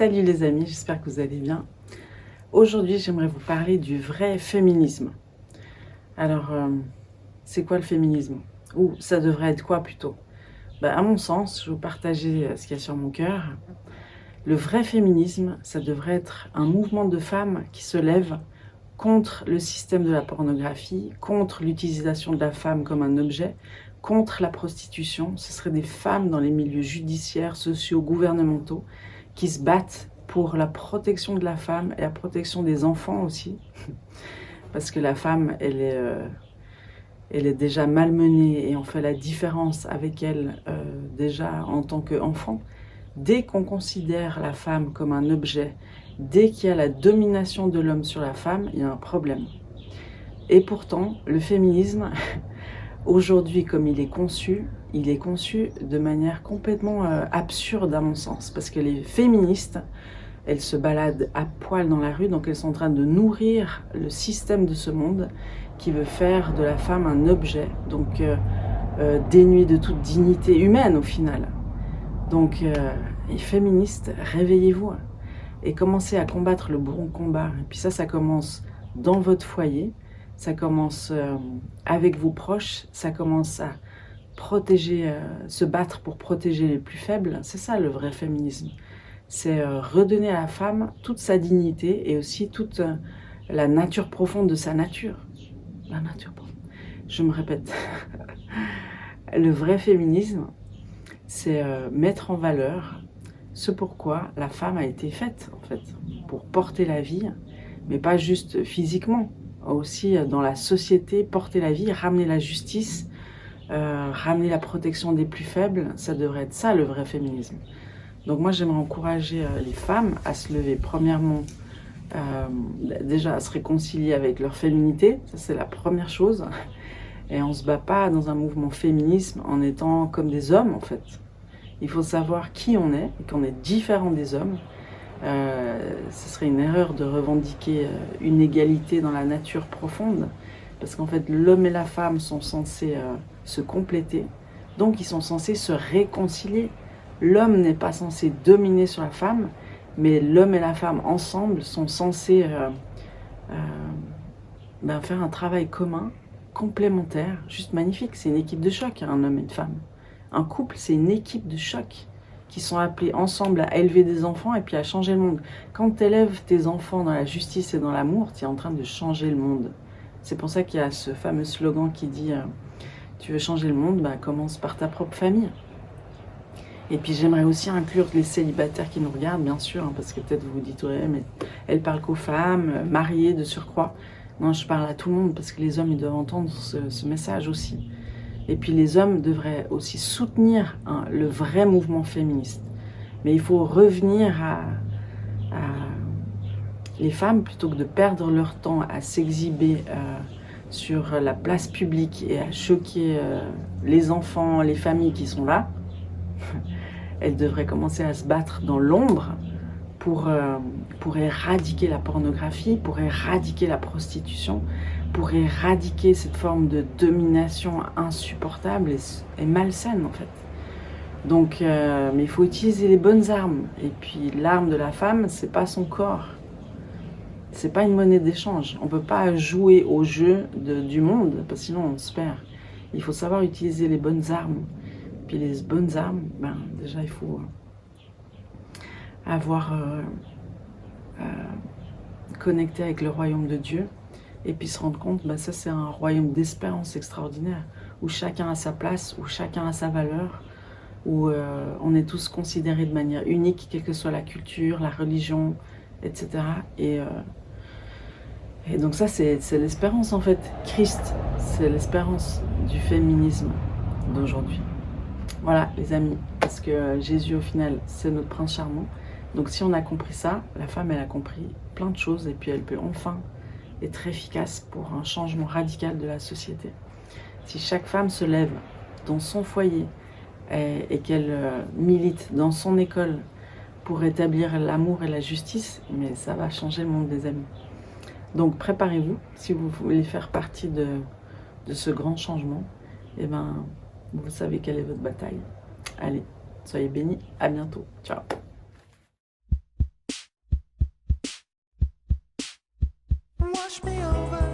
Salut les amis, j'espère que vous allez bien. Aujourd'hui, j'aimerais vous parler du vrai féminisme. Alors, c'est quoi le féminisme? Ou ça devrait être quoi plutôt? À mon sens, je vais vous partager ce qu'il y a sur mon cœur. Le vrai féminisme, ça devrait être un mouvement de femmes qui se lèvent contre le système de la pornographie, contre l'utilisation de la femme comme un objet, contre la prostitution. Ce seraient des femmes dans les milieux judiciaires, sociaux, gouvernementaux, qui se battent pour la protection de la femme et la protection des enfants aussi. Parce que la femme, elle est déjà malmenée et on fait la différence avec elle déjà en tant qu'enfant. Dès qu'on considère la femme comme un objet, dès qu'il y a la domination de l'homme sur la femme, il y a un problème. Et pourtant, le féminisme, aujourd'hui comme il est conçu de manière complètement absurde à mon sens. Parce que les féministes, elles se baladent à poil dans la rue, donc elles sont en train de nourrir le système de ce monde qui veut faire de la femme un objet, donc dénué de toute dignité humaine au final. Donc, les féministes, réveillez-vous et commencez à combattre le bon combat. Et puis ça commence dans votre foyer, ça commence avec vos proches, ça commence à protéger, se battre pour protéger les plus faibles. C'est ça le vrai féminisme. C'est redonner à la femme toute sa dignité et aussi toute la nature profonde de sa nature. La nature profonde. Je me répète. Le vrai féminisme, c'est mettre en valeur ce pourquoi la femme a été faite, en fait, pour porter la vie, mais pas juste physiquement, aussi dans la société, porter la vie, ramener la justice, ramener la protection des plus faibles. Ça devrait être ça, le vrai féminisme. Donc moi, j'aimerais encourager les femmes à se lever, premièrement, déjà à se réconcilier avec leur féminité, ça c'est la première chose. Et on ne se bat pas dans un mouvement féminisme en étant comme des hommes, en fait. Il faut savoir qui on est, et qu'on est différent des hommes. Ce serait une erreur de revendiquer une égalité dans la nature profonde, parce qu'en fait, l'homme et la femme sont censés se compléter, donc ils sont censés se réconcilier. L'homme n'est pas censé dominer sur la femme, mais l'homme et la femme ensemble sont censés faire un travail commun, complémentaire, juste magnifique. C'est une équipe de choc, un homme et une femme. Un couple, c'est une équipe de choc qui sont appelés ensemble à élever des enfants et puis à changer le monde. Quand tu élèves tes enfants dans la justice et dans l'amour, tu es en train de changer le monde. C'est pour ça qu'il y a ce fameux slogan qui dit tu veux changer le monde, commence par ta propre famille. Et puis j'aimerais aussi inclure les célibataires qui nous regardent, bien sûr, parce que peut-être vous vous dites, ouais, mais elle parle qu'aux femmes, mariées de surcroît. Non, je parle à tout le monde, parce que les hommes, ils doivent entendre ce message aussi. Et puis les hommes devraient aussi soutenir le vrai mouvement féministe. Mais il faut revenir à les femmes, plutôt que de perdre leur temps à s'exhiber sur la place publique et à choquer les enfants, les familles qui sont là. Elles devraient commencer à se battre dans l'ombre pour éradiquer la pornographie, pour éradiquer la prostitution, pour éradiquer cette forme de domination insupportable et malsaine en fait. Donc, mais il faut utiliser les bonnes armes. Et puis l'arme de la femme, c'est pas son corps. C'est pas une monnaie d'échange. On peut pas jouer au jeu du monde, parce que sinon on se perd. Il faut savoir utiliser les bonnes armes. Puis les bonnes armes, déjà il faut avoir connecté avec le royaume de Dieu et puis se rendre compte, ça c'est un royaume d'espérance extraordinaire où chacun a sa place, où chacun a sa valeur, où on est tous considérés de manière unique, quelle que soit la culture, la religion, etc. Et donc ça c'est l'espérance en fait. Christ, c'est l'espérance du féminisme d'aujourd'hui. Voilà les amis, parce que Jésus au final c'est notre prince charmant. Donc si on a compris ça, la femme elle a compris plein de choses et puis elle peut enfin être efficace pour un changement radical de la société. Si chaque femme se lève dans son foyer et qu'elle milite dans son école pour établir l'amour et la justice, mais ça va changer le monde des amis. Donc préparez-vous, si vous voulez faire partie de ce grand changement, vous savez quelle est votre bataille. Allez, soyez bénis, à bientôt, ciao. wash me over.